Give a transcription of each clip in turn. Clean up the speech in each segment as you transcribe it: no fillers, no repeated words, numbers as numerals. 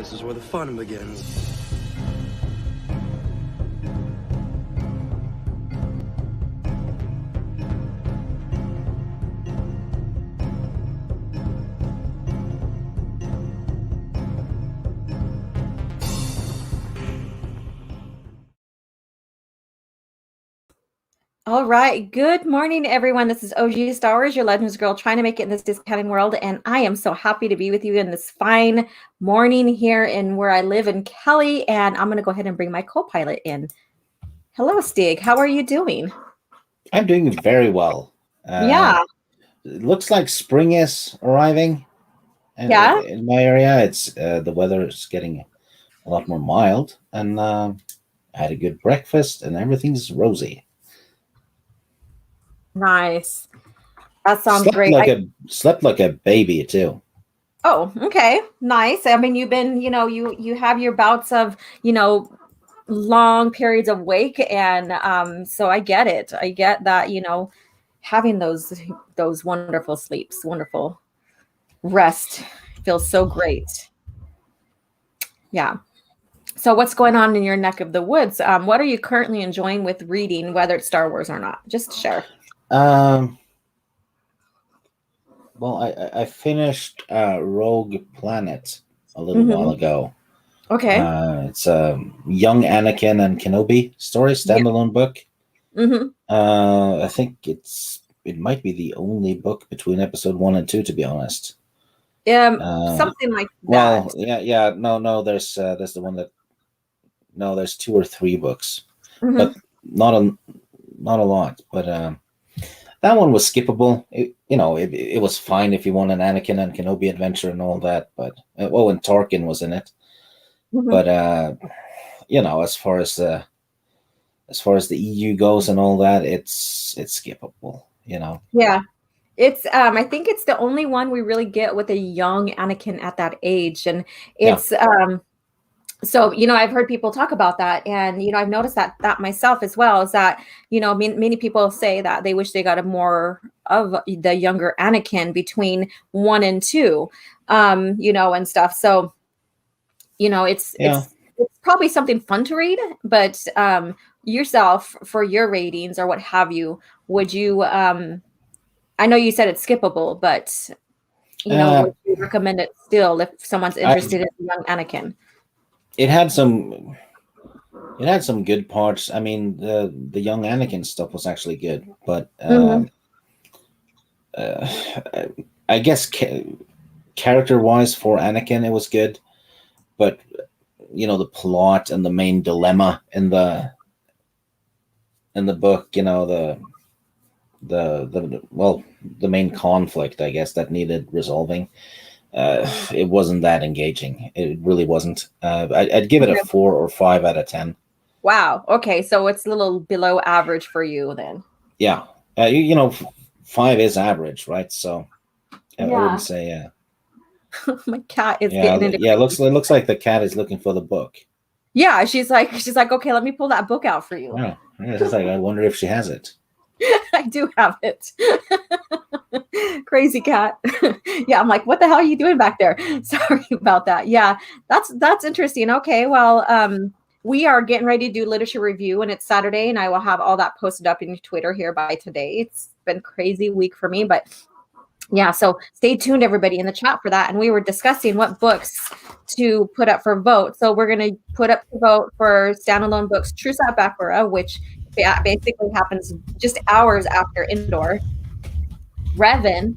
This is where the fun begins. All right. Good morning, everyone. This is OG Starwars, your Legends girl, trying to make it in this discounting world. And I am so happy to be with you in this fine morning here in where I live in Kelly. And I'm going to go ahead and bring my co-pilot in. Hello, Stig. How are you doing? I'm doing very well. Yeah. It looks like spring is arriving. And Yeah. in my area, it's the weather is getting a lot more mild. And I had a good breakfast and everything's rosy. Nice. That sounds great. Slept like a baby too. Oh, okay. Nice. I mean, you've been, you have your bouts of, long periods of wake, and so I get it. I get that, having those wonderful sleeps, wonderful rest feels so great. Yeah. So what's going on in your neck of the woods? What are you currently enjoying with reading, whether it's Star Wars or not? Just share. Well, I finished Rogue Planet a little while ago. Okay. It's a young Anakin and Kenobi story, standalone book. I think it might be the only book between episode 1 and 2, to be honest. Something like that. Well, yeah. No. There's the one that. No, there's 2 or 3 books, but not a lot. But that one was skippable. It was fine if you want an Anakin and Kenobi adventure and all that. But and Tarkin was in it. But as far as the EU goes and all that, it's skippable. Yeah. It's I think it's the only one we really get with a young Anakin at that age, and it's so I've heard people talk about that, and I've noticed that myself as well, is that many people say that they wish they got a more of the younger Anakin between 1 and 2, and stuff. So it's probably something fun to read, but yourself, for your ratings or what have you, would you I know you said it's skippable, but would you recommend it still if someone's interested in young Anakin? It had some good parts. I mean, the young Anakin stuff was actually good, but I guess character-wise for Anakin, it was good, but the plot and the main dilemma in the book, the main conflict, I guess, that needed resolving. It wasn't that engaging. It really wasn't. I'd give it a 4 or 5 out of 10. Wow. Okay, so it's a little below average for you then. Yeah. 5 is average, right? So I wouldn't say. My cat is getting into. Yeah. It looks like the cat is looking for the book. Yeah, she's like, okay, let me pull that book out for you. Yeah, it's like, I wonder if she has it. I do have it. Crazy cat. Yeah, I'm like, what the hell are you doing back there? Sorry about that. Yeah, that's interesting. Okay, well, we are getting ready to do literature review, and it's Saturday, and I will have all that posted up in Twitter here by today. It's been a crazy week for me, but yeah, so stay tuned, everybody, in the chat for that. And we were discussing what books to put up for vote. So we're going to put up the vote for standalone books, True Sat Bakura, which basically happens just hours after Indoor, Revan,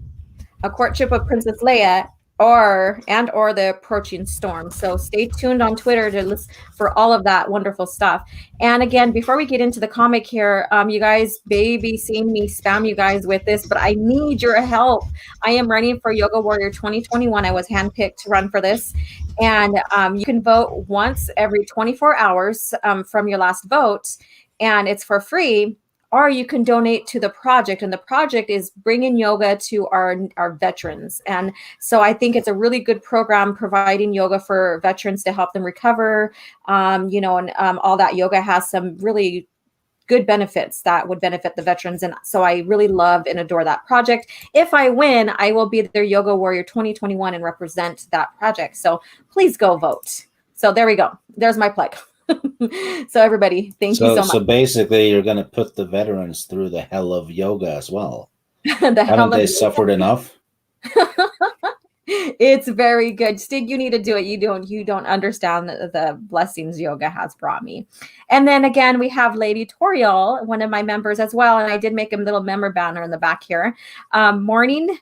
A Courtship of Princess Leia, or the Approaching Storm. So stay tuned on Twitter to listen for all of that wonderful stuff. And again, before we get into the comic here, you guys maybe seeing me spam you guys with this, but I need your help. I am running for Yoga Warrior 2021. I was handpicked to run for this. And you can vote once every 24 hours from your last vote, and it's for free. Or you can donate to the project, and the project is bringing yoga to our veterans. And so I think it's a really good program, providing yoga for veterans to help them recover, and all that. Yoga has some really good benefits that would benefit the veterans. And so I really love and adore that project. If I win, I will be their Yoga Warrior 2021 and represent that project. So please go vote. So there we go. There's my plug. So everybody, thank you so much. So basically, you're going to put the veterans through the hell of yoga as well. Haven't they suffered enough? It's very good. Stig, you need to do it. You don't understand the blessings yoga has brought me. And then again, we have Lady Tauriel, one of my members as well. And I did make a little member banner in the back here. Morning.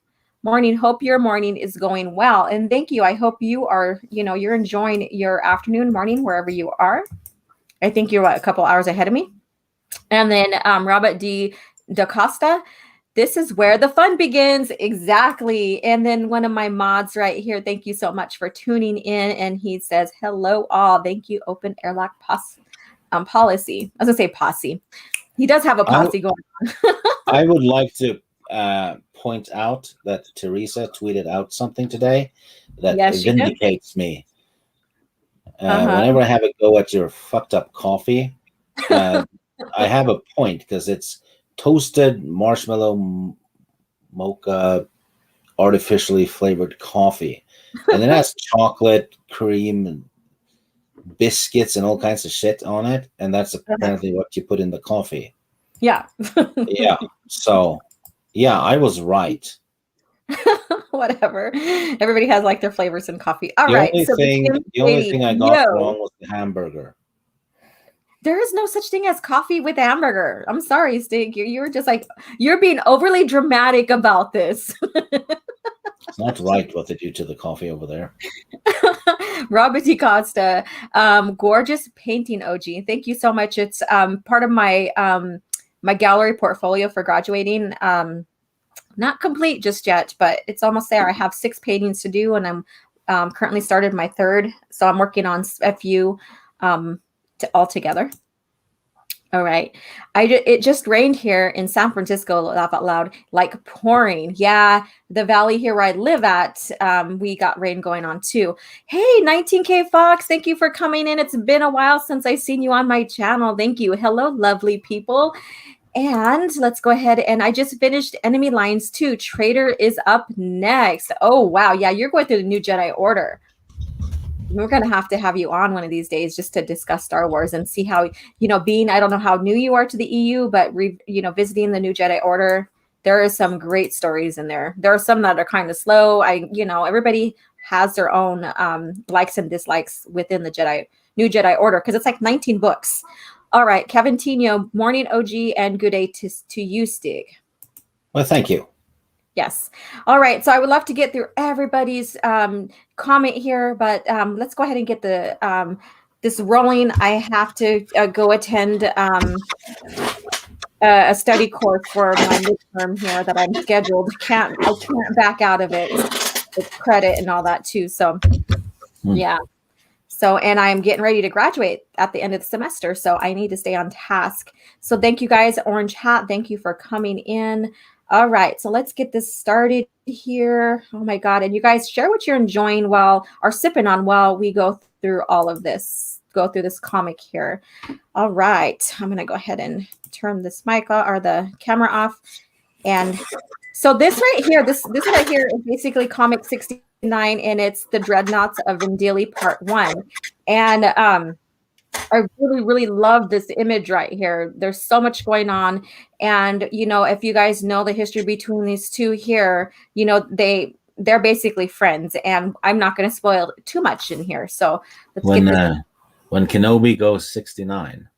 Hope your morning is going well. And thank you. I hope you are, you're enjoying your afternoon, morning, wherever you are. I think you're a couple hours ahead of me. And then Robert D. Da Costa. This is where the fun begins. Exactly. And then one of my mods right here, thank you so much for tuning in. And he says, hello all. Thank you, Open Airlock Policy. I was going to say posse. He does have a posse going on. I would like to point out that Teresa tweeted out something today that vindicates me. Whenever I have a go at your fucked up coffee, I have a point because it's toasted marshmallow mocha artificially flavored coffee, and it has chocolate, cream, and biscuits and all kinds of shit on it, and that's apparently what you put in the coffee. Yeah. Yeah. So yeah, I was right. Whatever. Everybody has like their flavors in coffee. All the right. The only thing I got wrong was the hamburger. There is no such thing as coffee with hamburger. I'm sorry, Stig. You're just like, you're being overly dramatic about this. It's not right what they do to the coffee over there. Robert D. Costa, gorgeous painting, OG. Thank you so much. It's part of my my gallery portfolio for graduating. Not complete just yet, but it's almost there. I have 6 paintings to do, and I'm currently started my 3rd. So I'm working on a few all together. All right. It just rained here in San Francisco, laugh out loud, like pouring. Yeah, the valley here where I live at, we got rain going on too. Hey, 19K Fox, thank you for coming in. It's been a while since I've seen you on my channel. Thank you. Hello, lovely people. And let's go ahead. And I just finished Enemy Lines 2. Traitor is up next. Oh, wow. Yeah, you're going through the new Jedi Order. We're going to have you on one of these days just to discuss Star Wars and see how, being, I don't know how new you are to the EU, but, visiting the new Jedi Order, there are some great stories in there. There are some that are kind of slow. Everybody has their own likes and dislikes within the new Jedi Order, because it's like 19 books. All right, Kevin Tino, morning OG, and good day to you, Stig. Well, thank you. Yes. All right. So I would love to get through everybody's comment here, but let's go ahead and get the this rolling. I have to go attend a study course for my midterm here that I'm scheduled. I can't back out of it. It's credit and all that too. So yeah. So, and I'm getting ready to graduate at the end of the semester, so I need to stay on task. So thank you guys, Orange Hat. Thank you for coming in. All right, so let's get this started here. Oh my God. And you guys share what you're enjoying or sipping on while we go through all of this, go through this comic here. All right, I'm gonna go ahead and turn this mic off, or the camera off. And so this right here, this right here is basically comic 69, and it's the Dreadnaughts of Rendili Part 1. And I really, really love this image right here. There's so much going on. And, if you guys know the history between these two here, they're basically friends. And I'm not going to spoil too much in here. So let's when Kenobi goes 69.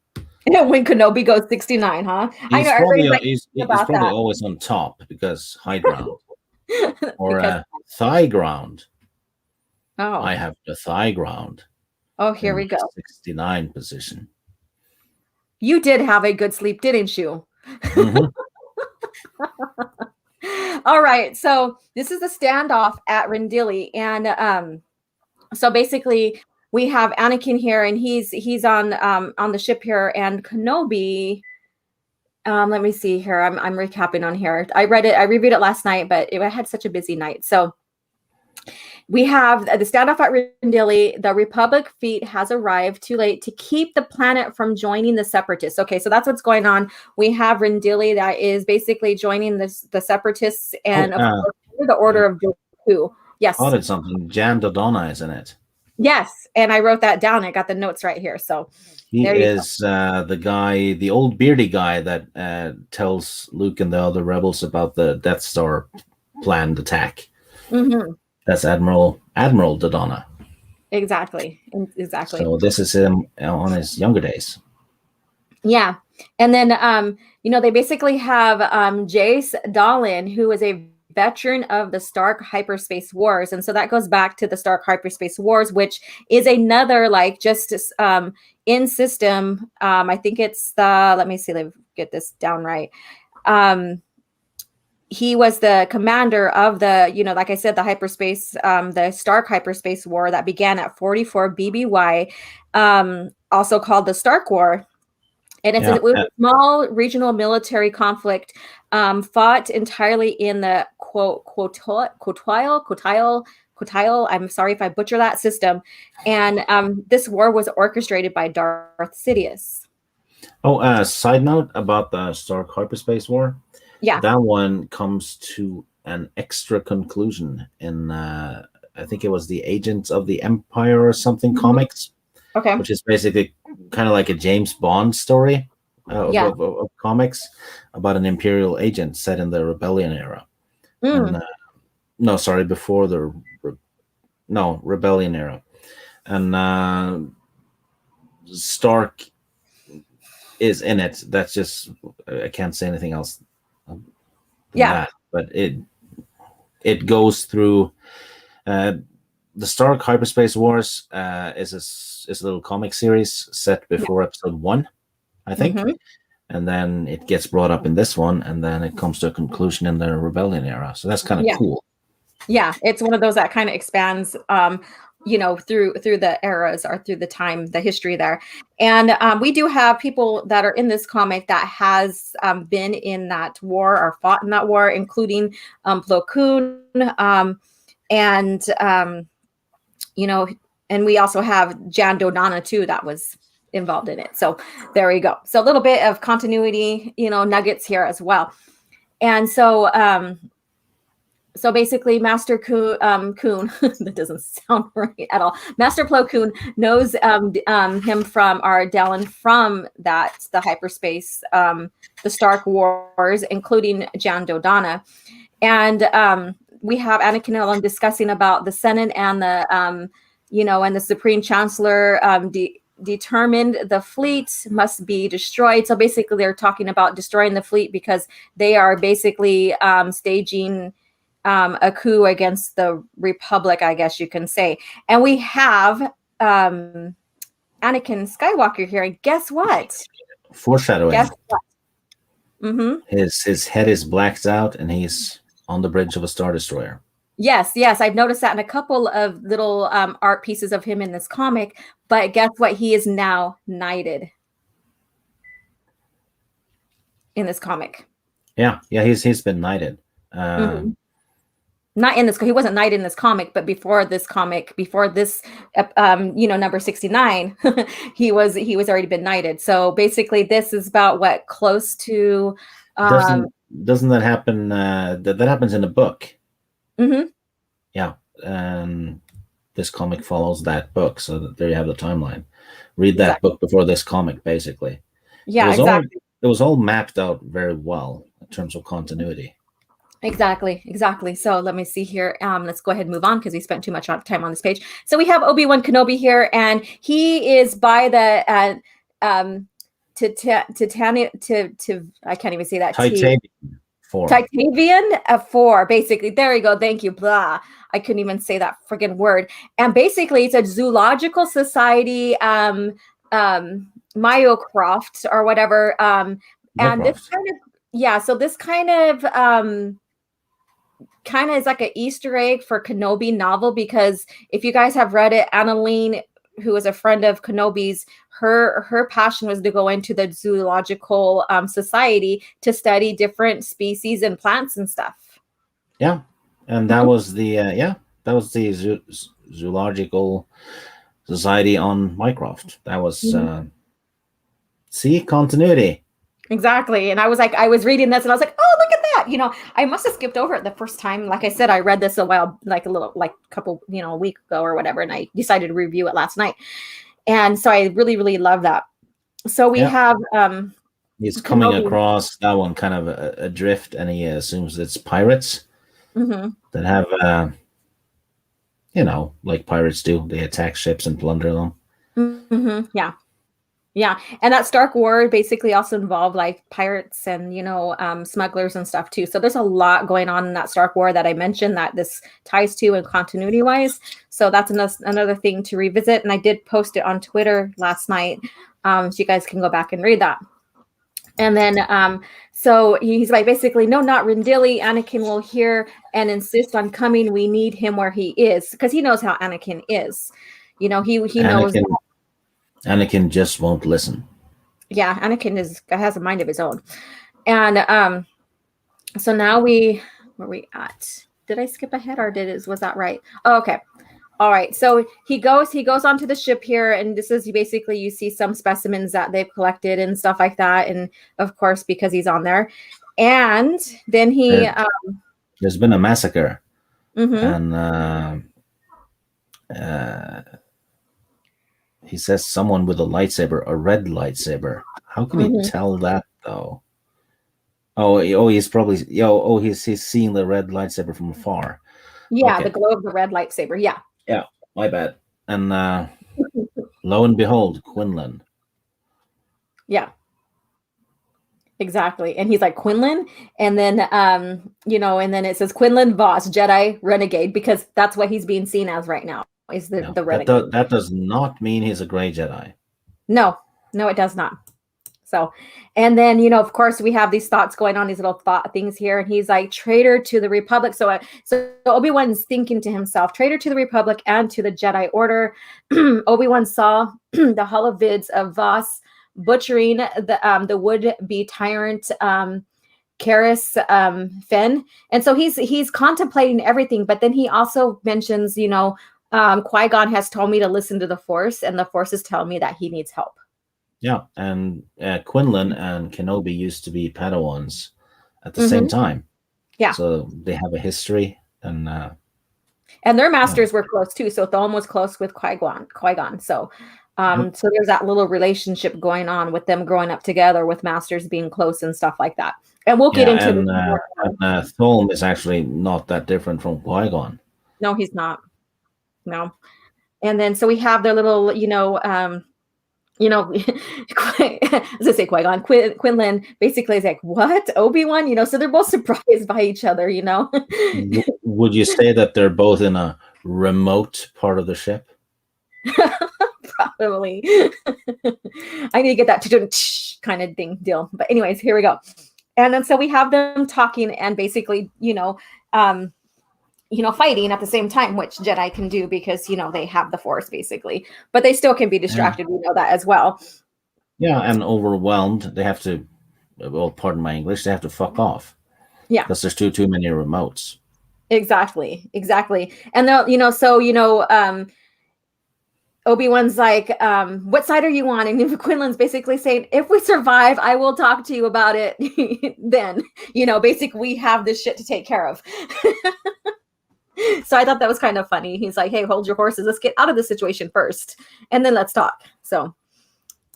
When Kenobi goes 69, huh? He's probably always on top because high ground. Or thigh ground. Oh. I have the thigh ground. Oh, here we go. 69 position. You did have a good sleep, didn't you? Mm-hmm. All right. So this is the standoff at Rendili. And so basically we have Anakin here, and he's on the ship here, and Kenobi. Let me see here. I'm recapping on here. I reviewed it last night, but I had such a busy night. So We have the standoff at Rendili. The Republic fleet has arrived too late to keep the planet from joining the Separatists. Okay, so that's what's going on. We have Rendili that is basically joining the Separatists and of course, the Order of Doku. Yes. Spotted something. Jan Dodonna is in it. Yes, and I wrote that down. I got the notes right here. So he is the guy, the old beardy guy that tells Luke and the other rebels about the Death Star planned attack. Mm-hmm. That's Admiral Dodonna. Exactly. So this is him on his younger days. Yeah, and then they basically have Jace Dahlin, who is a veteran of the Stark Hyperspace Wars, and so that goes back to the Stark Hyperspace Wars, which is another just in system. I think it's the. Let me see. Let me get this down right. He was the commander of the, like I said, the hyperspace, the Stark Hyperspace War that began at 44 BBY, also called the Stark War. And it was a small regional military conflict fought entirely in the Quotile. I'm sorry if I butcher that system. And this war was orchestrated by Darth Sidious. Oh, side note about the Stark Hyperspace War. Yeah. That one comes to an extra conclusion in, I think it was the Agents of the Empire or something comics. Okay. Which is basically kind of like a James Bond story of comics about an Imperial agent set in the Rebellion era. And, before the Rebellion era. And Stark is in it. That's just, I can't say anything else. That, but it goes through the Stark Hyperspace Wars is a little comic series set before episode 1, I think, and then it gets brought up in this one, and then it comes to a conclusion in the Rebellion era. So that's kind of cool. Yeah, it's one of those that kind of expands, through the eras or through the time, the history there. And we do have people that are in this comic that has been in that war or fought in that war, including Plo Koon, and we also have Jan Dodonna too that was involved in it. So there we go. So a little bit of continuity, nuggets here as well. And so so basically, Master Koon, that doesn't sound right at all. Master Plo Koon knows him from Dallin from the hyperspace, the Stark Wars, including Jan Dodonna. And we have Anakin discussing about the Senate and the, and the Supreme Chancellor determined the fleet must be destroyed. So basically, they're talking about destroying the fleet because they are basically staging a coup against the Republic, I guess you can say. And we have Anakin Skywalker here. And guess what? Foreshadowing. Guess what? Mm-hmm. His head is blacked out and he's on the bridge of a Star Destroyer. Yes. I've noticed that in a couple of little art pieces of him in this comic. But guess what? He is now knighted in this comic. Yeah, he's been knighted. Not in this, he wasn't knighted in this comic, but before this number 69, he was already been knighted. So basically, this is about what close to. Doesn't that happen? That happens in a book. Mm-hmm. Yeah, this comic follows that book, so that there you have the timeline. Read that book before this comic, basically. Yeah, exactly. It was all mapped out very well in terms of continuity. Exactly. So let me see here. Let's go ahead and move on because we spent too much time on this page. So we have Obi-Wan Kenobi here, and he is by the I can't even say that. Titavian 4, basically. There you go. Thank you. Blah. I couldn't even say that friggin' word. And basically, it's a zoological society, Myocroft or whatever. And this so this kind of is like an Easter egg for Kenobi novel, because if you guys have read it, Annalene, who is a friend of Kenobi's, her passion was to go into the zoological society to study different species and plants and stuff. Yeah, and that was the the zoological society on Mycroft. That was see, continuity. Exactly. And I was reading this and I was like, oh, look at that. I must have skipped over it the first time. Like I said, I read this a couple, a week ago or whatever. And I decided to review it last night. And so I really, really love that. So we have, he's coming across that one kind of adrift, and he assumes it's pirates that have, like pirates do. They attack ships and plunder them. Yeah. And that Stark War basically also involved like pirates and, smugglers and stuff too. So there's a lot going on in that Stark War that I mentioned that this ties to and continuity wise. So that's another thing to revisit. And I did post it on Twitter last night. So you guys can go back and read that. And then, so he's like, basically, no, not Rendili. Anakin will hear and insist on coming. We need him where he is, because he knows how Anakin is. He knows that. Anakin just won't listen. Yeah, Anakin has a mind of his own. And so now where are we at? Did I skip ahead or was that right? Oh, okay. All right. So he goes onto the ship here, and this is basically, you see some specimens that they've collected and stuff like that. And of course, because he's on there. And then there's been a massacre. And he says someone with a lightsaber, a red lightsaber. How can he tell that though? Oh, he's probably he's seeing the red lightsaber from afar. Yeah, okay. The glow of the red lightsaber. Yeah. Yeah, my bad. And lo and behold, Quinlan. Yeah. Exactly. And he's like, Quinlan? And then and then it says Quinlan Voss, Jedi Renegade, because that's what he's being seen as right now. Is the renegade. That does not mean he's a gray Jedi. No, it does not. So, and then, of course, we have these thoughts going on, these little thought things here. And he's like, traitor to the Republic. So Obi-Wan's thinking to himself, traitor to the Republic and to the Jedi Order. Obi-Wan saw the holovids of Voss butchering the would-be tyrant Karis Fenn. And so he's contemplating everything. But then he also mentions, Qui-Gon has told me to listen to the Force, and the Force is telling me that he needs help. Yeah, and Quinlan and Kenobi used to be Padawans at the same time. Yeah. So they have a history, and their masters were close too. So Thom was close with Qui-Gon. So so there's that little relationship going on with them growing up together, with masters being close and stuff like that. And we'll get into Thom is actually not that different from Qui-Gon. No, he's not. No. And then so we have their little, as I say, Qui-Gon, Quinlan basically is like, what? Obi-Wan? So they're both surprised by each other, Would you say that they're both in a remote part of the ship? Probably. I need to get that kind of deal. But anyways, here we go. And then so we have them talking and basically, fighting at the same time, which Jedi can do because, they have the Force basically, but they still can be distracted. We know that as well. Yeah. And overwhelmed. They have to, well, pardon my English, they have to fuck off. Yeah. Because there's too many remotes. Exactly. And they'll, Obi-Wan's like, what side are you on? And Quinlan's basically saying, if we survive, I will talk to you about it. Then, basically we have this shit to take care of. So I thought that was kind of funny. He's like, hey, hold your horses. Let's get out of the situation first, and then let's talk. So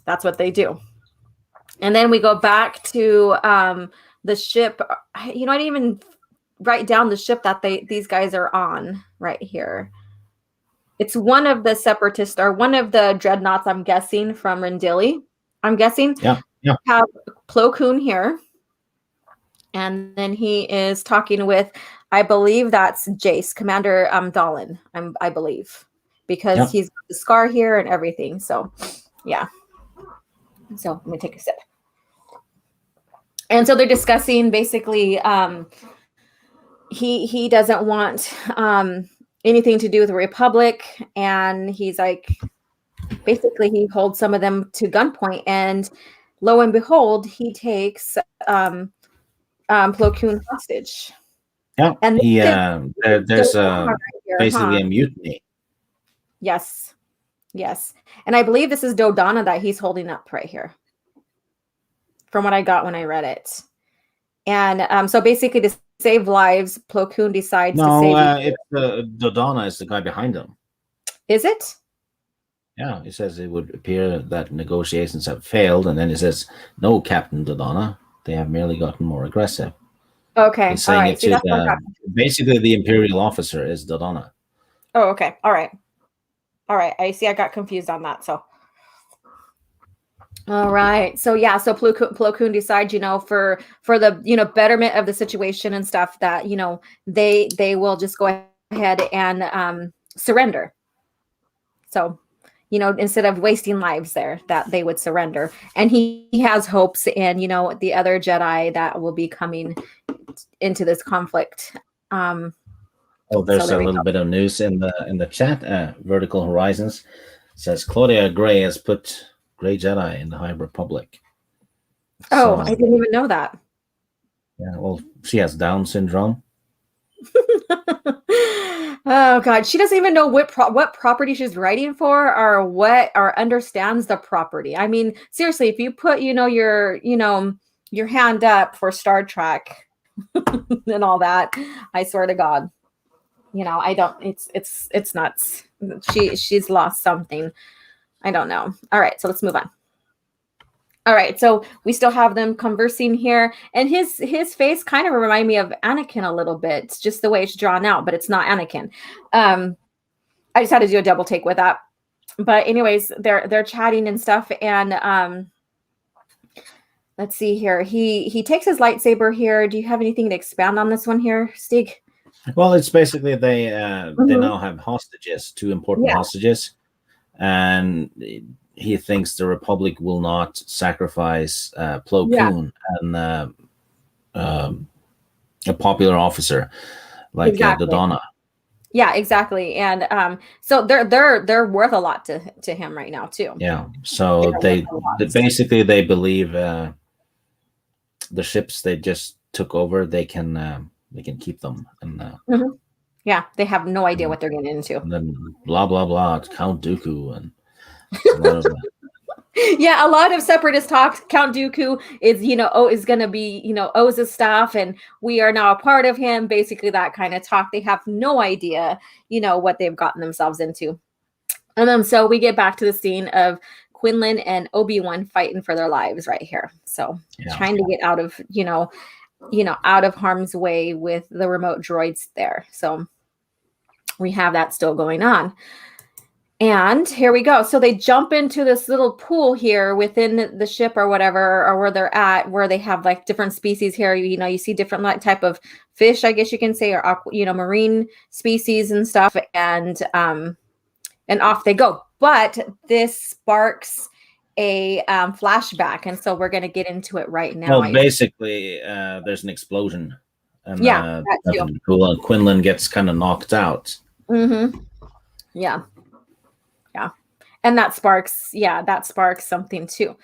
that's what they do. And then we go back to the ship. I didn't even write down the ship that these guys are on right here. It's one of the separatists or one of the dreadnoughts, I'm guessing, from Rendili. I'm guessing. Yeah. Have Plo Koon here. And then he is talking with, I believe that's Jace, Commander Dolan, I believe, because he's got the scar here and everything. So, yeah. So let me take a sip. And so they're discussing basically he doesn't want anything to do with the Republic. And he's like, basically he holds some of them to gunpoint. And lo and behold, he takes Plo Koon hostage. Yeah, and there's here, basically a mutiny. Yes. Yes. And I believe this is Dodonna that he's holding up right here, from what I got when I read it. And so basically to save lives, Plo Koon decides to save. It's Dodonna is the guy behind him. Is it? Yeah, he says it would appear that negotiations have failed, and then he says, "No, Captain Dodonna, they have merely gotten more aggressive." Okay. He's saying all right. it to basically the Imperial officer is Dodonna. Oh, okay. All right. All right. I see. I got confused on that. So. All right. So yeah. So Plo Koon decides, for the betterment of the situation and stuff, that they will just go ahead and surrender. So, instead of wasting lives there, that they would surrender. And he has hopes in the other Jedi that will be coming into this conflict. There's a little bit of news in the chat. Vertical Horizons says Claudia Gray has put Grey Jedi in the High Republic. I didn't even know that. Yeah, well, she has Down syndrome. Oh God, she doesn't even know what property she's writing for, or understands the property. I mean, seriously, if you put your hand up for Star Trek and all that, I swear to God, I don't. It's nuts. She's lost something. I don't know. All right, so let's move on. All right, so we still have them conversing here, and his face kind of remind me of Anakin a little bit. It's just the way it's drawn out, but it's not Anakin. I just had to do a double take with that. But anyways, they're chatting and stuff, and let's see here. He takes his lightsaber here. Do you have anything to expand on this one here, Stig? Well, it's basically they now have hostages, 2 important hostages, and he thinks the Republic will not sacrifice Plo Koon and a popular officer like Dodonna. Yeah, exactly. And so they're worth a lot to him right now too. Yeah. So they basically believe the ships they just took over, they can keep them, and yeah, they have no idea what they're getting into. And then blah blah blah, it's Count Dooku and yeah, a lot of separatist talk. Count Dooku is is going to be Oz's staff, and we are now a part of him. Basically, that kind of talk. They have no idea what they've gotten themselves into. And then so we get back to the scene of Quinlan and Obi-Wan fighting for their lives right here. So trying to get out of out of harm's way with the remote droids there. So we have that still going on. And here we go. So they jump into this little pool here within the ship or whatever, or where they're at, where they have like different species here. You see different type of fish, I guess you can say, or marine species and stuff. And off they go. But this sparks a flashback, and so we're going to get into it right now. Well, basically, there's an explosion, and Quinlan gets kind of knocked out. Mm-hmm. Yeah. And that sparks something too.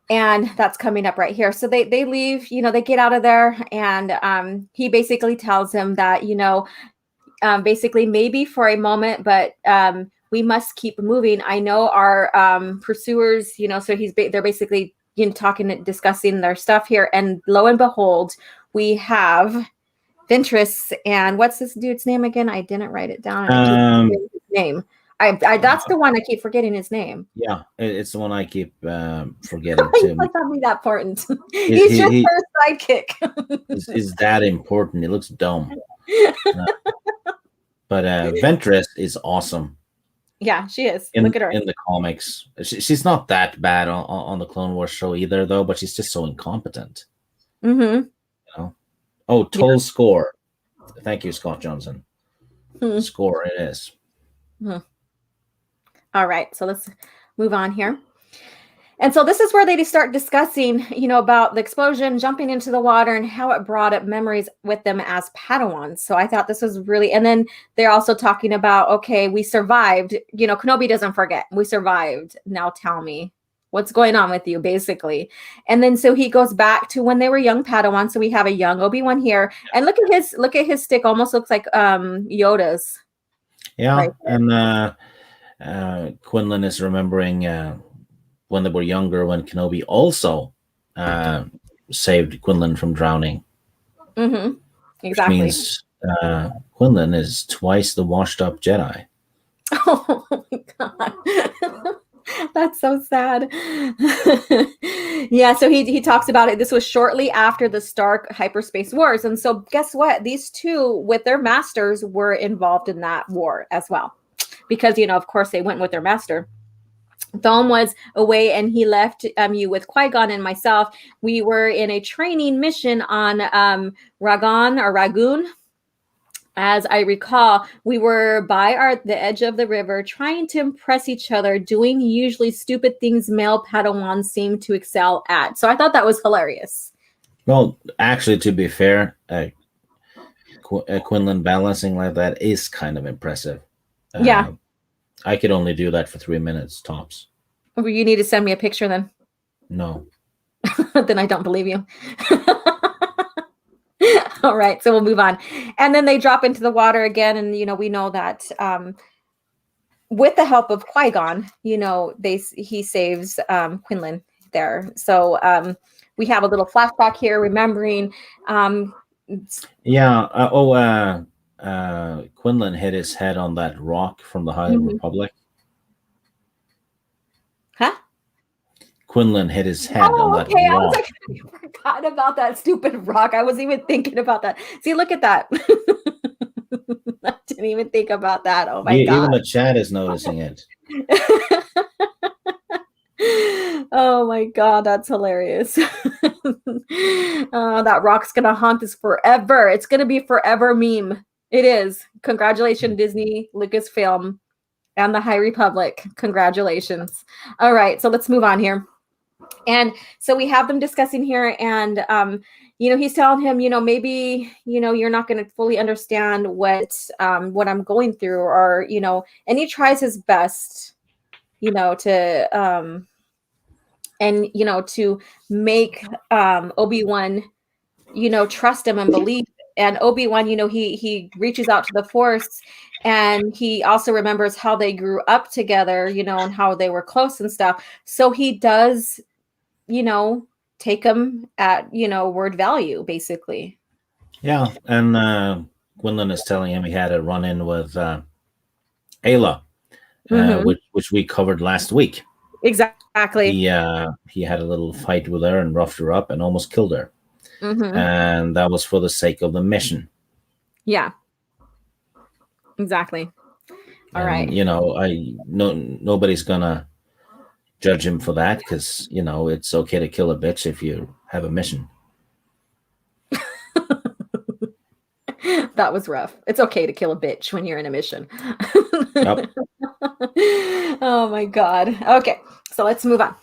And that's coming up right here. So they leave, they get out of there, and he basically tells him that, basically maybe for a moment, but we must keep moving. I know our pursuers, so they're basically discussing their stuff here. And lo and behold, we have Ventress, and what's this dude's name again? I didn't write it down. I keep his name. I that's the one I keep forgetting his name. Yeah, it's the one I keep forgetting too. It's not that important. He's just her sidekick. is that important? It looks dumb. But Ventress is awesome. Yeah, she is. Look at her in the comics. She's not that bad on the Clone Wars show either, though. But she's just so incompetent. Mm-hmm. Oh, Toll score. Thank you, Scott Johnson. Score it is. Mm-hmm. All right, so let's move on here. And so this is where they start discussing, about the explosion, jumping into the water, and how it brought up memories with them as Padawans. So I thought this was really, and then they're also talking about, okay, we survived. Kenobi doesn't forget. We survived. Now tell me what's going on with you, basically. And then so he goes back to when they were young Padawans. So we have a young Obi-Wan here, and look at his stick. Almost looks like Yoda's. Yeah, right there. and Quinlan is remembering when they were younger, when Kenobi also uh, saved Quinlan from drowning, Mm-hmm. which Exactly. means Quinlan is twice the washed-up Jedi. Oh my god. That's so sad. Yeah, so he talks about it. This was shortly after the Stark hyperspace wars. And so guess what? These two with their masters were involved in that war as well. Because of course they went with their master. Thom was away and he left you with Qui-Gon and myself. We were in a training mission on Ragoon. As I recall, we were by the edge of the river trying to impress each other, doing usually stupid things male Padawans seem to excel at. So I thought that was hilarious. Well, actually, to be fair, Quinlan balancing like that is kind of impressive. Yeah. I could only do that for 3 minutes tops. You need to send me a picture then. No. Then I don't believe you. All right, so we'll move on. And then they drop into the water again. And, we know that with the help of Qui-Gon, he saves Quinlan there. So we have a little flashback here, remembering. Quinlan hit his head on that rock from the High Republic. Huh? Quinlan hit his head on that rock. I was like, I forgot about that stupid rock. I wasn't even thinking about that. See, look at that. I didn't even think about that. Oh my God. Even the chat is noticing it. Oh my God, that's hilarious. That rock's gonna haunt us forever. It's gonna be forever meme. It is. Congratulations, Disney, Lucasfilm, and the High Republic. Congratulations. All right, so let's move on here. And so we have them discussing here, and he's telling him, maybe you're not going to fully understand what I'm going through, or and he tries his best, to to make Obi-Wan, trust him and believe. And Obi-Wan, he reaches out to the Force, and he also remembers how they grew up together, and how they were close and stuff. So he does, take him at, word value, basically. Yeah. And Quinlan is telling him he had a run-in with Ayla, which we covered last week. Exactly. He had a little fight with her and roughed her up and almost killed her. And that was for the sake of the mission. Yeah. Exactly. All right. Nobody's gonna judge him for that, because it's okay to kill a bitch if you have a mission. That was rough. It's okay to kill a bitch when you're in a mission. Yep. Oh my God. Okay, so let's move on.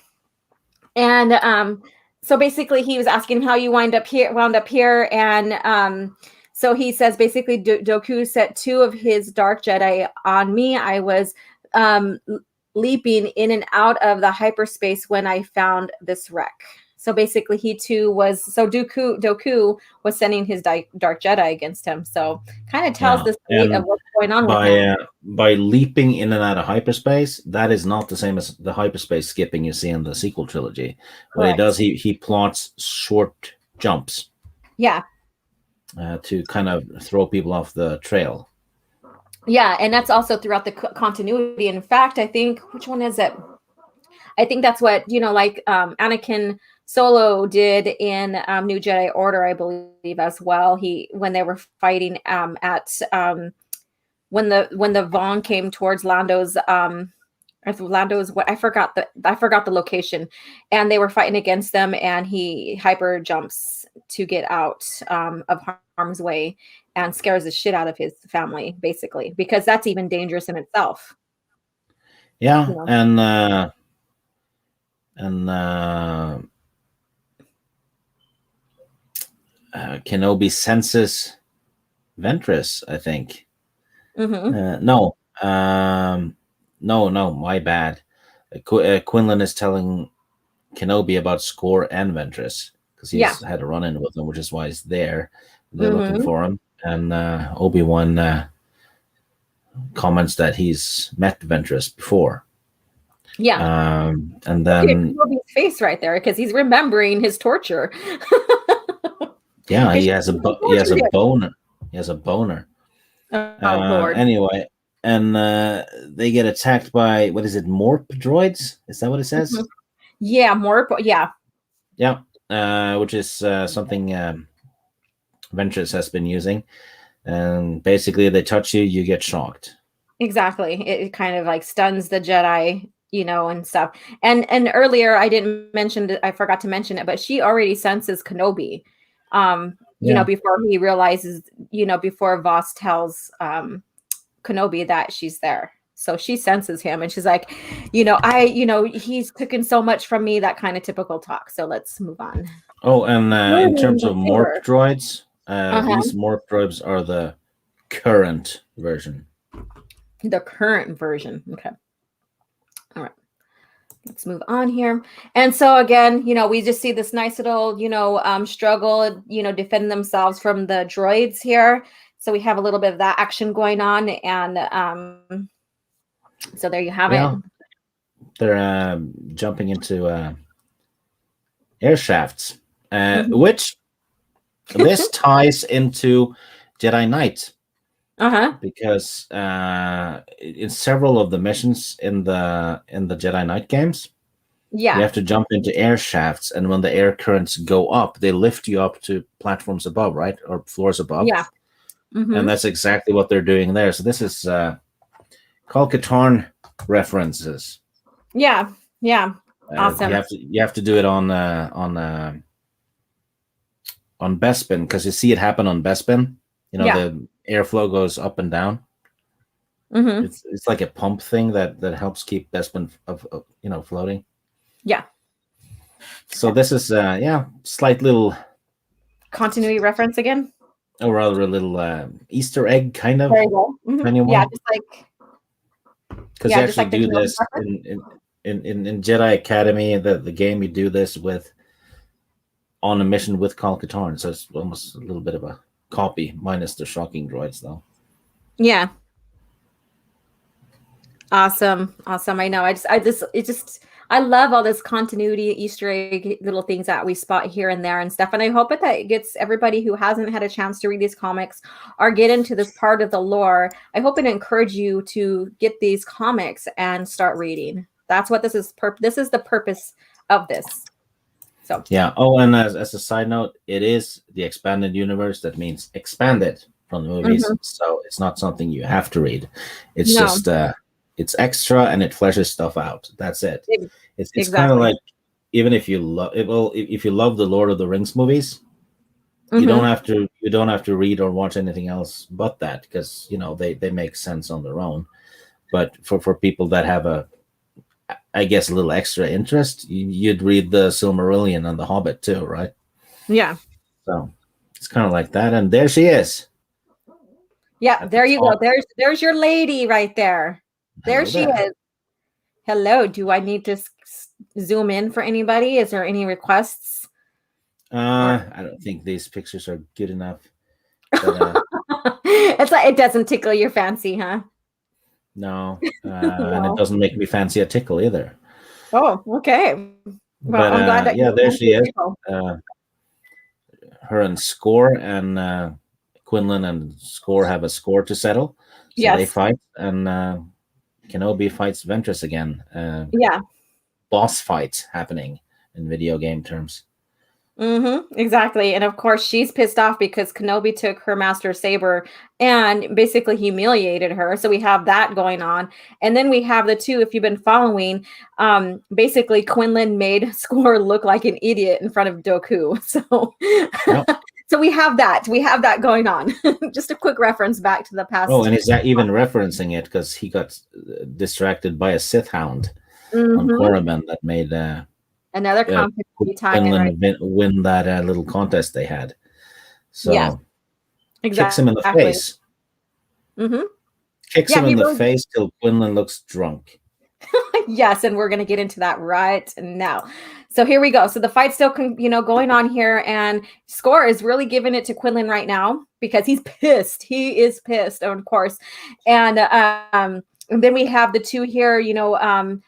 And so basically he was asking how you wound up here, and so he says basically Dooku set 2 of his dark Jedi on me. I was leaping in and out of the hyperspace when I found this wreck. So basically Dooku was sending his dark Jedi against him. So kind of tells the state of what's going on with him. By leaping in and out of hyperspace, that is not the same as the hyperspace skipping you see in the sequel trilogy. What he does, he plots short jumps. Yeah. To kind of throw people off the trail. Yeah, and that's also throughout the continuity. In fact, I think, which one is it? I think that's what, Anakin Solo did in New Jedi Order, I believe, as well. When they were fighting when the Vaughn came towards Lando's I forgot the location, and they were fighting against them, and he hyper jumps to get out of harm's way and scares the shit out of his family, basically, because that's even dangerous in itself. Yeah, Kenobi senses Ventress, I think. No, my bad. Quinlan is telling Kenobi about Score and Ventress, because he's had a run-in with them, which is why he's there. They're looking for him, and Obi-Wan comments that he's met Ventress before. Yeah. And then his face right there because he's remembering his torture. Yeah, he has a boner. He has a boner. Oh Lord. Anyway, and they get attacked by, what is it, Morp droids? Is that what it says? Mm-hmm. Yeah, Morp. Yeah. Yeah, which is something Ventress has been using. And basically, they touch you, you get shocked. Exactly. It kind of like stuns the Jedi, and stuff. And earlier I didn't mention it, I forgot to mention it, but she already senses Kenobi. Before he realizes, before Voss tells Kenobi that she's there. So she senses him and she's like, he's taken so much from me, that kind of typical talk. So let's move on. Oh, and in terms of Morp droids, these Morp droids are the current version. The current version. Okay. All right. Let's move on here. And so again, we just see this nice little, struggle, defend themselves from the droids here. So we have a little bit of that action going on. And so there you have it. They're jumping into air shafts, which this ties into Jedi Knight. Because in several of the missions in the Jedi Knight games, you have to jump into air shafts, and when the air currents go up, they lift you up to platforms above, right, or floors above. Yeah, and that's exactly what they're doing there. So this is Kal Katarn references. Yeah, awesome. You have to do it on Bespin, because you see it happen on Bespin. The airflow goes up and down. It's like a pump thing that helps keep Bespin floating. Yeah. So this is slight little continuity reference again, or rather a little Easter egg kind of. There you go. Yeah, just like because you actually do this in Jedi Academy, the game. You do this on a mission with Kal Katarn, so it's almost a little bit of a copy, minus the shocking droids, though. Yeah. Awesome. I know. I love all this continuity, Easter egg, little things that we spot here and there and stuff. And I hope that it gets everybody who hasn't had a chance to read these comics or get into this part of the lore. I hope it encourage you to get these comics and start reading. That's what this is. This is the purpose of this. So yeah. Oh, and as a side note, it is the expanded universe. That means expanded from the movies. So it's not something you have to read. It's just it's extra and it fleshes stuff out. That's it. It's exactly. Kind of like, even if you love it, if you love the Lord of the Rings movies, you don't have to read or watch anything else but that, because they make sense on their own. But for people that have a little extra interest, you'd read the Silmarillion and the Hobbit too, right? Yeah. So it's kind of like that. And there she is. Yeah, there you go. There's your lady right there. There she is. Hello. Do I need to zoom in for anybody? Is there any requests? I don't think these pictures are good enough. But, it's like it doesn't tickle your fancy, huh? No, and it doesn't make me fancy a tickle either. Oh, okay. Well, I'm glad that there she is. Her and Score and Quinlan and Score have a score to settle. So they fight, and Kenobi fights Ventress again. Boss fight happening in video game terms. Exactly. And of course, she's pissed off because Kenobi took her Master Saber and basically humiliated her. So we have that going on. And then we have the two, if you've been following, basically Quinlan made Score look like an idiot in front of Dooku. So so we have that going on. Just a quick reference back to the past. Oh, and is that even referencing it because he got distracted by a Sith Hound on Korriban that made another Quinlan win that little contest they had. So exactly. Kicks him in the face. Kicks him in the face till Quinlan looks drunk. Yes, and we're going to get into that right now. So here we go. So the fight's still, going on here, and Score is really giving it to Quinlan right now because he's pissed. He is pissed, of course. And then we have the two here, in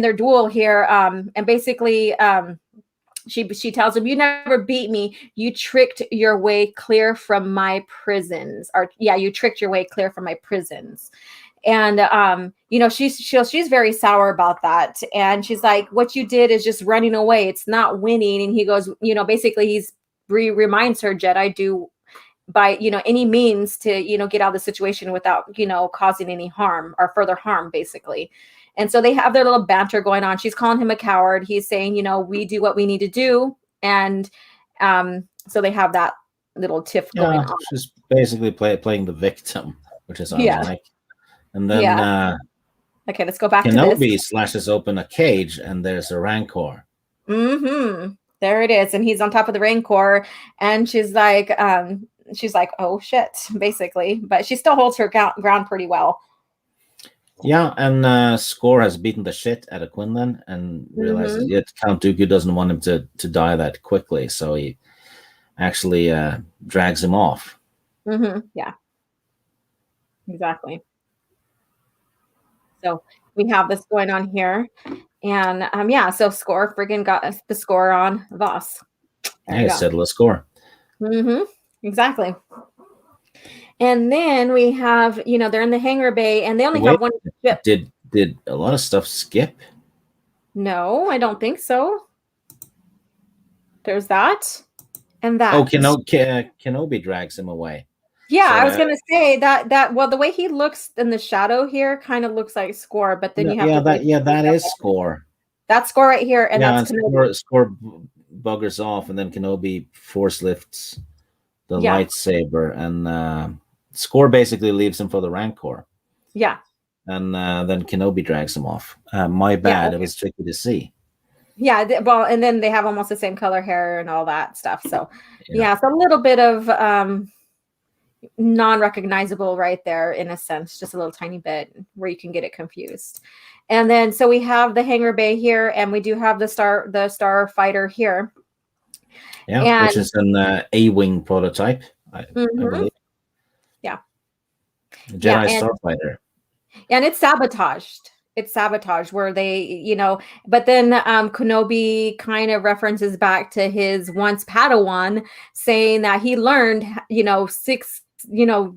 their duel here, and basically, she tells him, "You never beat me. You tricked your way clear from my prisons." Or you tricked your way clear from my prisons. And she's very sour about that, and she's like, "What you did is just running away. It's not winning." And he goes, basically reminds her, Jedi do by any means to get out of the situation without causing any harm or further harm, basically. And so they have their little banter going on. She's calling him a coward. He's saying, we do what we need to do. And so they have that little tiff going on. She's basically playing the victim, which is ironic. And then okay, let's go back Kenobi to this. slashes open a cage, and there's a Rancor. There it is. And he's on top of the Rancor, and she's like, oh shit, basically. But she still holds her ground pretty well. Yeah, and Score has beaten the shit out of Quinlan and realizes that Count Dooku doesn't want him to die that quickly, so he actually drags him off. Yeah, exactly. So we have this going on here, and so Score friggin' got the score on Voss. Hey, settle the score. Exactly. And then we have, they're in the hangar bay, and they only have one ship. Did a lot of stuff skip? No, I don't think so. There's that, and that. Oh, Kenobi drags him away. Yeah, so I was gonna say that. Well, the way he looks in the shadow here kind of looks like Score, but then you have that is Score. That's Score right here, and that's Score buggers off, and then Kenobi force lifts the lightsaber, and Score basically leaves him for the Rancor. Yeah, and then Kenobi drags him off. My bad. Okay. It was tricky to see. Yeah, well, and then they have almost the same color hair and all that stuff. So it's a little bit of non-recognizable right there in a sense, just a little tiny bit where you can get it confused. And then so we have the hangar bay here, and we do have the starfighter here. Yeah, which is an A-wing prototype, I believe. Yeah. Jedi starfighter. And it's sabotaged. It's sabotaged where they, but then Kenobi kind of references back to his once Padawan saying that he learned,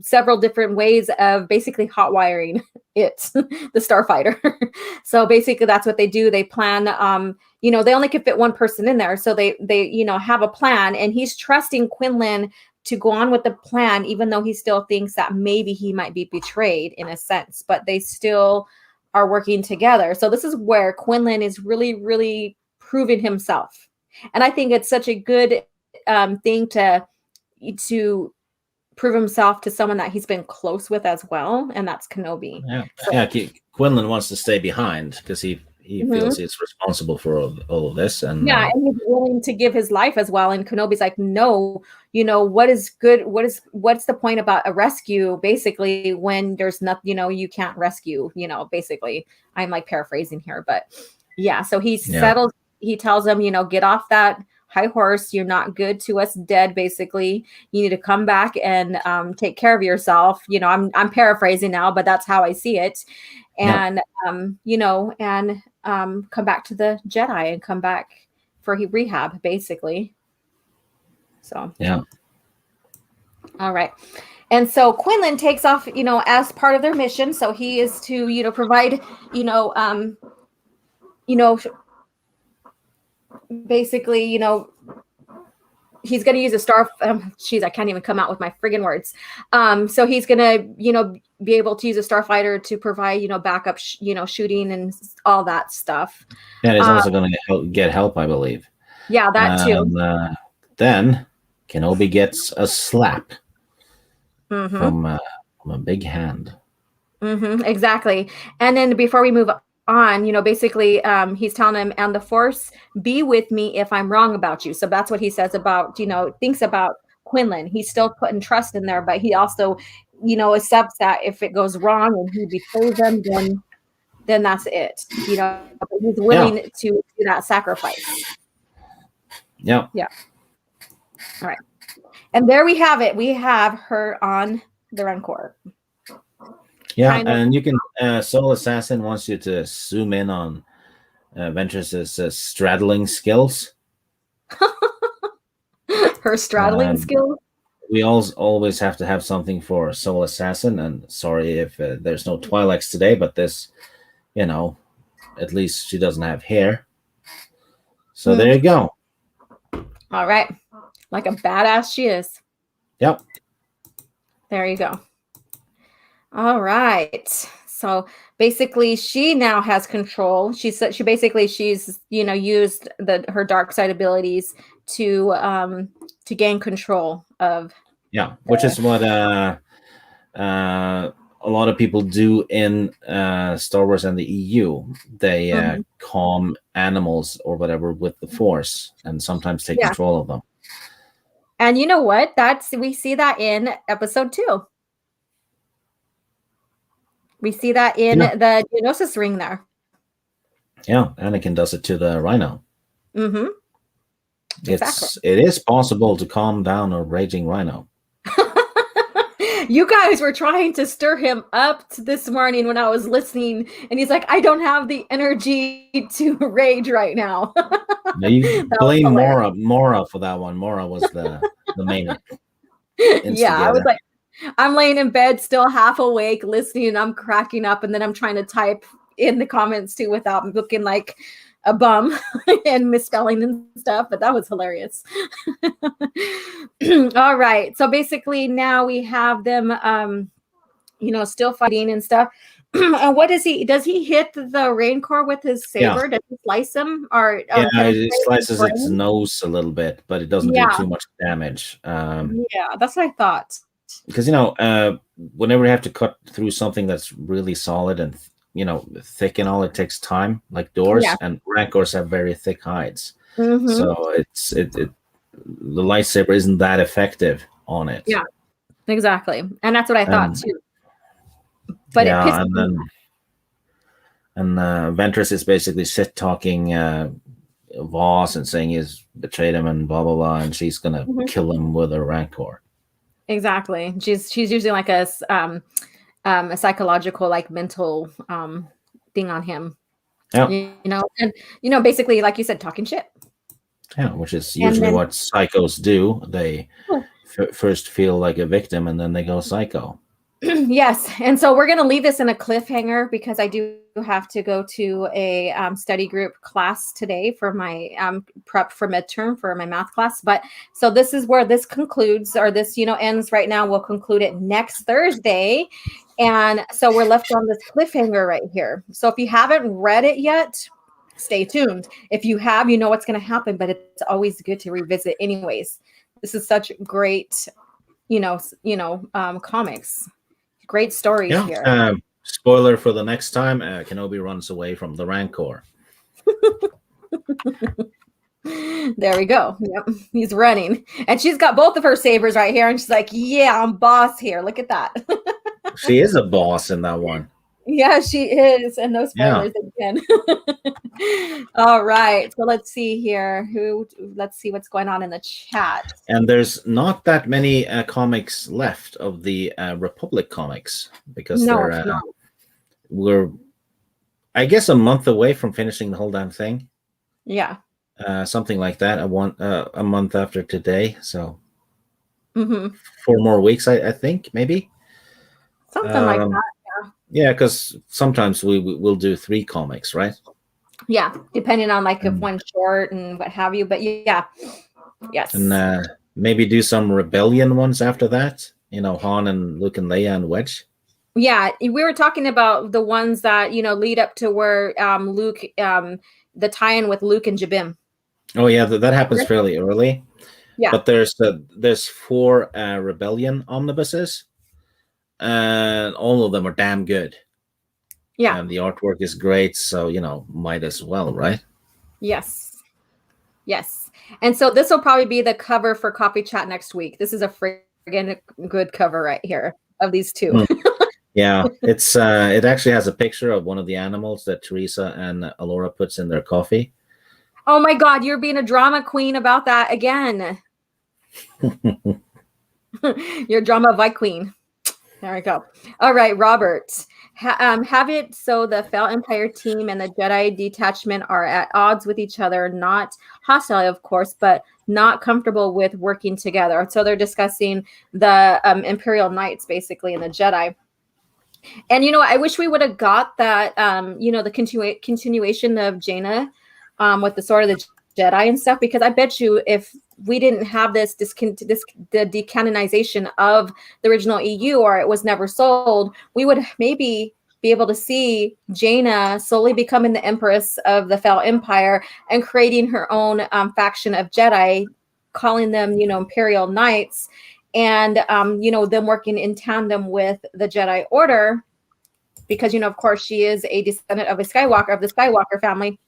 several different ways of basically hot wiring it, the starfighter. So basically that's what they do. They plan, they only could fit one person in there. So they have a plan, and he's trusting Quinlan to go on with the plan, even though he still thinks that maybe he might be betrayed in a sense, but they still are working together. So this is where Quinlan is really, really proving himself. And I think it's such a good thing to prove himself to someone that he's been close with as well, and that's Kenobi. Quinlan wants to stay behind because he feels he's responsible for all of this, and and he's willing to give his life as well. And Kenobi's like, no, what is good? What's the point about a rescue? Basically, when there's nothing, you can't rescue. Basically, I'm like paraphrasing here, but so he settles. He tells him, get off that high horse. You're not good to us dead. Basically, you need to come back and take care of yourself. I'm paraphrasing now, but that's how I see it. And come back to the Jedi and come back for rehab, basically. So all right. And so Quinlan takes off, as part of their mission. So he is to, provide, basically, he's going to use a star. I can't even come out with my friggin' words. So he's going to, be able to use a starfighter to provide, backup, shooting and all that stuff. Yeah, he's also going to get help, I believe. Yeah, that too. Then Kenobi gets a slap from a big hand. Exactly. And then before we move on, basically he's telling him, and the Force be with me if I'm wrong about you. So that's what he says about, thinks about Quinlan. He's still putting trust in there, but he also, accepts that if it goes wrong and he betrays them, then that's it. But he's willing to do that sacrifice. Yeah. Yeah. All right. And there we have it. We have her on the Rancor. Yeah, Kind of- and you can Soul Assassin wants you to zoom in on Ventress's straddling skills. Her straddling skill. We always have to have something for Soul Assassin, and sorry if there's no Twi'leks today, but this, at least she doesn't have hair. So there you go. All right. Like a badass she is. Yep. There you go. All right. So basically she now has control. She's used her dark side abilities to gain control of. Yeah, which is what a lot of people do in Star Wars and the EU. They calm animals or whatever with the Force, and sometimes take control of them. And you know what? We see that in episode 2. We see that in the Geonosis ring there. Yeah, Anakin does it to the Rhino. Mm-hmm. It is possible to calm down a raging Rhino. You guys were trying to stir him up this morning when I was listening, and he's like, I don't have the energy to rage right now. Now you blame Mora for that one. Mora was the main instigator. Yeah, I was like, I'm laying in bed still half awake listening, and I'm cracking up, and then I'm trying to type in the comments too without looking like a bum and misspelling and stuff, but that was hilarious. All right, so basically now we have them still fighting and stuff. And what does he hit the Rancor with his saber? Does he slice him, or it slices its nose a little bit, but it doesn't do too much damage. That's what I thought. Because whenever you have to cut through something that's really solid and thick and all, it takes time, like doors, and Rancors have very thick hides. So the lightsaber isn't that effective on it. Yeah, exactly, and that's what I thought too. But Ventress is basically shit talking Voss and saying he's betrayed him and blah blah blah, and she's gonna kill him with a Rancor. Exactly. She's using like a psychological, like mental thing on him. Yeah. And basically, like you said, talking shit. Yeah, which is usually what psychos do. They first feel like a victim, and then they go psycho. Yes, and so we're going to leave this in a cliffhanger because I do have to go to a study group class today for my prep for midterm for my math class. But so this is where this concludes, or this ends right now. We'll conclude it next Thursday, and so we're left on this cliffhanger right here. So if you haven't read it yet, stay tuned. If you have, you know what's going to happen, but it's always good to revisit anyways. This is such great, comics. Great stories here. Spoiler for the next time, Kenobi runs away from the Rancor. There we go. Yep, he's running. And she's got both of her sabers right here, and she's like, yeah, I'm boss here. Look at that. She is a boss in that one. Yeah, she is. And no spoilers again. All right. So let's see here. Let's see what's going on in the chat. And there's not that many comics left of the Republic comics because we're, I guess, a month away from finishing the whole damn thing. Yeah. Something like that. A month after today. So 4 more weeks, I think, maybe. Something like that. Yeah, because sometimes we'll do 3 comics, right? Yeah, depending on if one short and what have you. But yes. And maybe do some Rebellion ones after that. Han and Luke and Leia and Wedge. Yeah, we were talking about the ones that lead up to where Luke, the tie-in with Luke and Jabim. Oh yeah, that happens fairly early. Yeah, but there's 4 Rebellion omnibuses. And all of them are damn good. Yeah. And the artwork is great, so might as well, right? Yes. And so this will probably be the cover for Coffee Chat next week. This is a friggin' good cover right here of these 2. Yeah, it actually has a picture of one of the animals that Teresa and Alora puts in their coffee. Oh my God, you're being a drama queen about that again. You're a drama vi queen. There we go. All right, Robert. Have it so the Fel Empire team and the Jedi detachment are at odds with each other, not hostile, of course, but not comfortable with working together. So they're discussing the Imperial Knights, basically, and the Jedi. And, you know, I wish we would have got that, you know, the continuation of Jaina with the Sword of the Jedi and stuff, because I bet you if we didn't have the decanonization of the original EU, or it was never sold, we would maybe be able to see Jaina slowly becoming the Empress of the Fel Empire and creating her own faction of Jedi, calling them, you know, Imperial Knights, and, you know, them working in tandem with the Jedi Order, because, you know, of course, she is a descendant of the Skywalker family.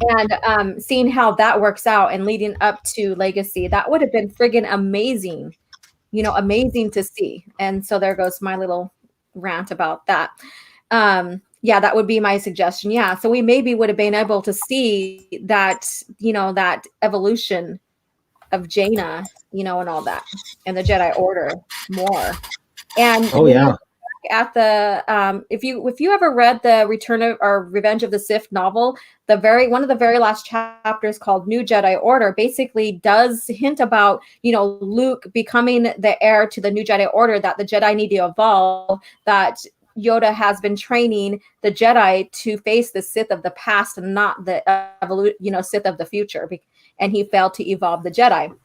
And seeing how that works out and leading up to Legacy, that would have been friggin' amazing, you know, amazing to see. And so there goes my little rant about that. Yeah, that would be my suggestion. Yeah, so we maybe would have been able to see that, you know, that evolution of Jaina, you know, and all that, and the Jedi Order more. And Oh yeah. at the if you ever read the Return of or Revenge of the Sith novel, one of the very last chapters, called New Jedi Order, basically does hint about, you know, Luke becoming the heir to the New Jedi Order, that the Jedi need to evolve, that Yoda has been training the Jedi to face the Sith of the past and not the Sith of the future, and he failed to evolve the Jedi.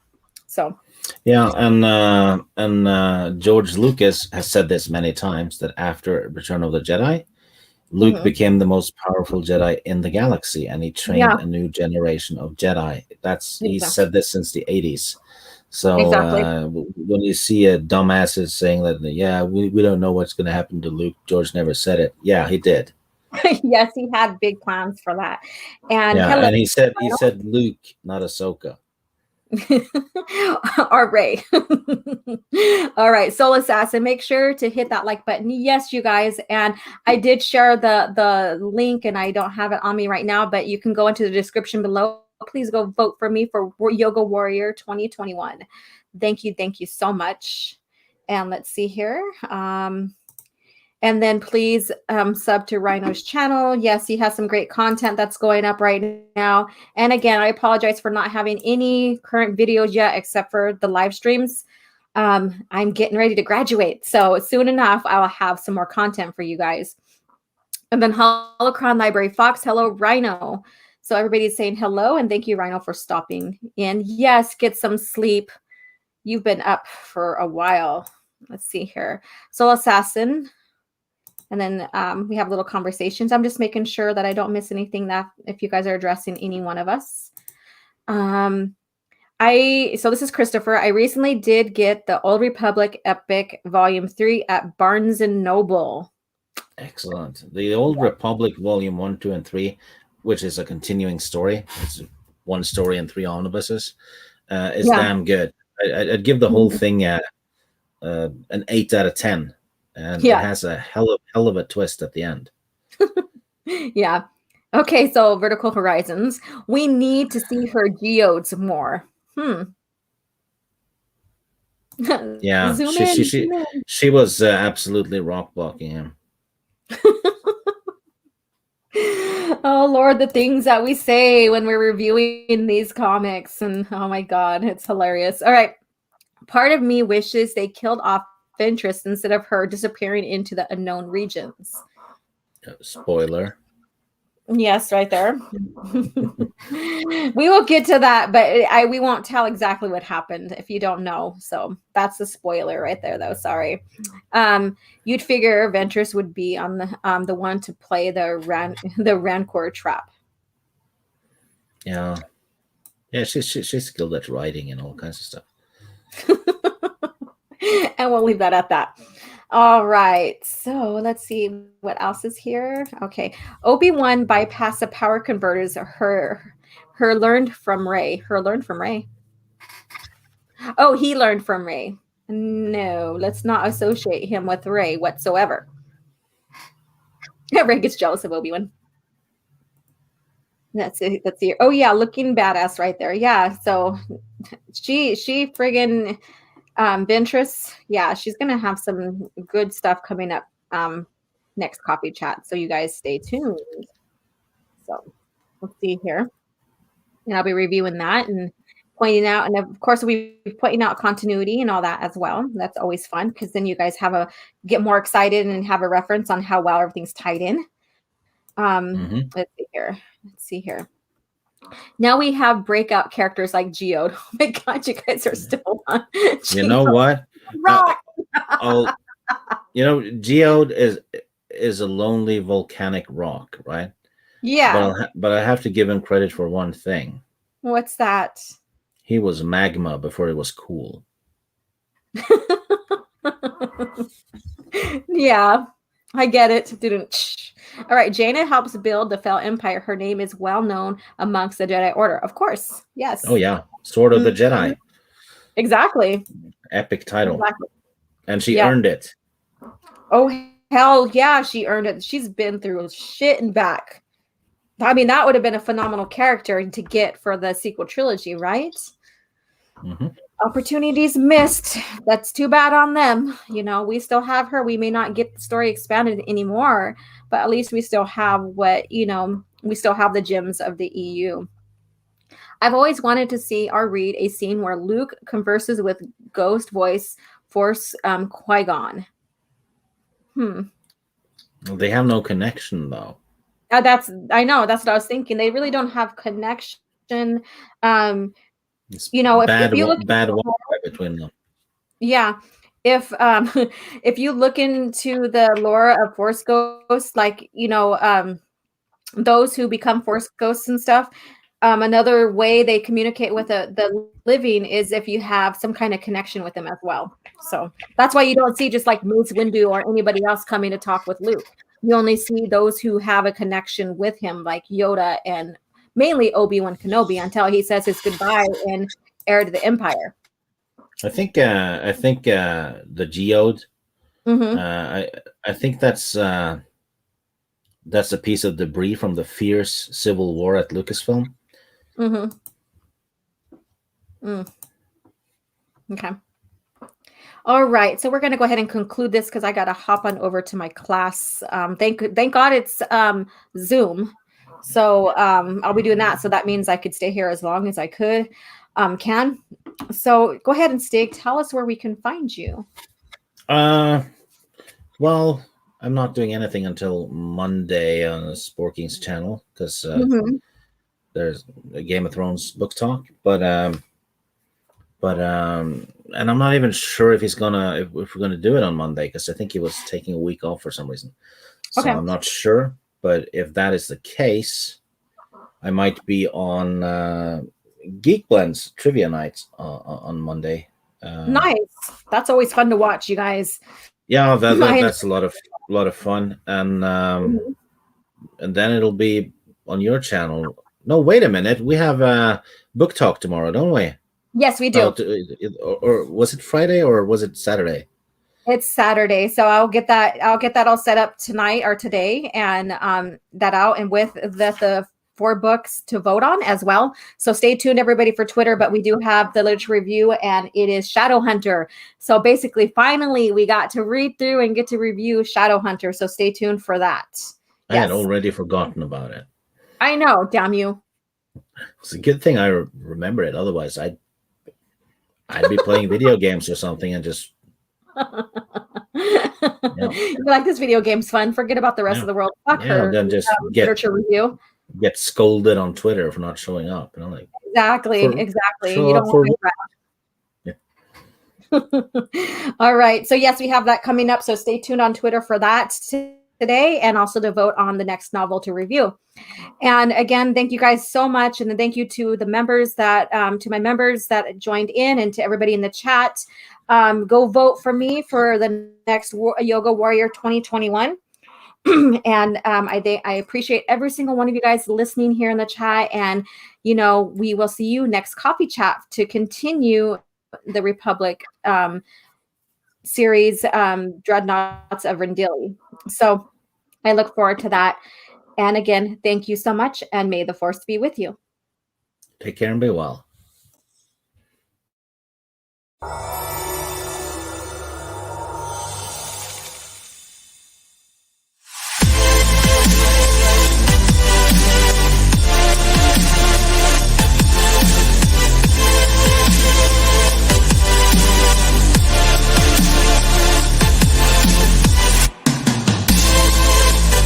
So yeah, and George Lucas has said this many times, that after Return of the Jedi, Luke became the most powerful Jedi in the galaxy, and he trained a new generation of Jedi. He said this since the 80s. So when you see a dumbasses saying that, yeah, we don't know what's going to happen to Luke, George never said it. Yeah, he did. Yes, he had big plans for that. And and he said Luke, not Ahsoka. Or Ray. All right, Soul Assassin, make sure to hit that like button. Yes, you guys. And I did share the link, and I don't have it on me right now, but you can go into the description below. Please go vote for me for Yoga Warrior 2021. Thank you so much. And let's see here. And then please sub to Rhino's channel. Yes, he has some great content that's going up right now. And again, I apologize for not having any current videos yet, except for the live streams. I'm getting ready to graduate, so soon enough, I'll have some more content for you guys. And then Holocron Library Fox, hello, Rhino. So everybody's saying hello, and thank you, Rhino, for stopping in. Yes, get some sleep. You've been up for a while. Let's see here. Soul Assassin. And then we have little conversations. I'm just making sure that I don't miss anything, that if you guys are addressing any one of us. So this is Christopher. I recently did get the Old Republic Epic Volume 3 at Barnes & Noble. Excellent. The Old Republic Volume 1, 2, and 3, which is a continuing story. It's one story and 3 omnibuses. Is damn good. I'd give the whole thing an 8 out of 10. And it has a hell of a twist at the end. Yeah. Okay, so Vertical Horizons. We need to see her geodes more. Yeah, she was absolutely rock blocking him. Oh Lord, the things that we say when we're reviewing these comics, and oh my God, it's hilarious. All right, part of me wishes they killed off Ventress instead of her disappearing into the unknown regions. Spoiler. Yes, right there. We will get to that, but we won't tell exactly what happened if you don't know. So that's the spoiler right there, though. Sorry. You'd figure Ventress would be on the one to play the Rancor trap. Yeah, she's skilled at writing and all kinds of stuff. And we'll leave that at that. All right, so let's see what else is here. Okay, Obi-Wan bypassed the power converters. Her learned from Rey. Oh, he learned from Rey. No, let's not associate him with Rey whatsoever. Rey gets jealous of Obi-Wan. Let's see. Oh yeah, looking badass right there. Yeah. So she friggin' Ventress. Yeah, she's gonna have some good stuff coming up next coffee chat. So you guys stay tuned. So let's see here. And I'll be reviewing that and pointing out, and of course we pointing out continuity and all that as well. That's always fun because then you guys get more excited and have a reference on how well everything's tied in. Let's see here. Now we have breakout characters like Geode. Oh my god, you guys are still on. You know what? Rock. Geode is a lonely volcanic rock, right? Yeah. But I have to give him credit for one thing. What's that? He was magma before it was cool. Yeah, I get it. All right, Jaina helps build the Fel Empire. Her name is well known amongst the Jedi Order. Of course, yes. Oh yeah, Sword of the Jedi. Exactly. Epic title. Exactly. And she earned it. Oh hell yeah, she earned it. She's been through shit and back. I mean, that would have been a phenomenal character to get for the sequel trilogy, right? Opportunities missed. That's too bad on them. We still have her. We may not get the story expanded anymore, but at least we still have we still have the gems of the EU. I've always wanted to see or read a scene where Luke converses with Ghost Voice Force Qui-Gon. They have no connection though. I know. That's what I was thinking. They really don't have connection. If you look bad water between them. Yeah. If if you look into the lore of Force Ghosts, like those who become Force Ghosts and stuff, another way they communicate with the living is if you have some kind of connection with them as well. So that's why you don't see just like Mace Windu or anybody else coming to talk with Luke. You only see those who have a connection with him, like Yoda and mainly Obi-Wan Kenobi, until he says his goodbye in Heir to the Empire. I think the Geode. I think that's a piece of debris from the fierce civil war at Lucasfilm. Okay. All right, so we're going to go ahead and conclude this because I got to hop on over to my class. Thank God it's Zoom, so I'll be doing that. So that means I could stay here as long as I can. So go ahead and Stig, tell us where we can find you. Well, I'm not doing anything until Monday on the Sporking's channel because there's a Game of Thrones book talk, but and I'm not even sure if if we're gonna do it on Monday because I think he was taking a week off for some reason. So I'm not sure, but if that is the case, I might be on Geek Blend's Trivia Night on Monday. Nice. That's always fun to watch, you guys. Yeah, that's a lot of fun, and then it'll be on your channel. No, wait a minute. We have a book talk tomorrow, don't we? Yes, we do. Or was it Friday or was it Saturday? It's Saturday, so I'll get that all set up tonight or today, and that out, and with the 4 books to vote on as well. So stay tuned, everybody, for Twitter. But we do have the literature review, and it is Shadowhunter. So basically, finally, we got to read through and get to review Shadowhunter. So stay tuned for that. I had already forgotten about it. I know, damn you. It's a good thing I remember it. Otherwise, I'd be playing video games or something and just. You like this video game's fun. Forget about the rest of the world. Fuck her. Then just literature review. Get scolded on Twitter for not showing up. Exactly. You don't want to All right. So yes, we have that coming up. So stay tuned on Twitter for that today, and also to vote on the next novel to review. And again, thank you guys so much, and then thank you to the members that to my members that joined in, and to everybody in the chat. Go vote for me for the next Yoga Warrior 2021. And I appreciate every single one of you guys listening here in the chat, and we will see you next coffee chat to continue the Republic series, Dreadnaughts of Rendili. So I look forward to that. And again, thank you so much, and may the Force be with you. Take care and be well.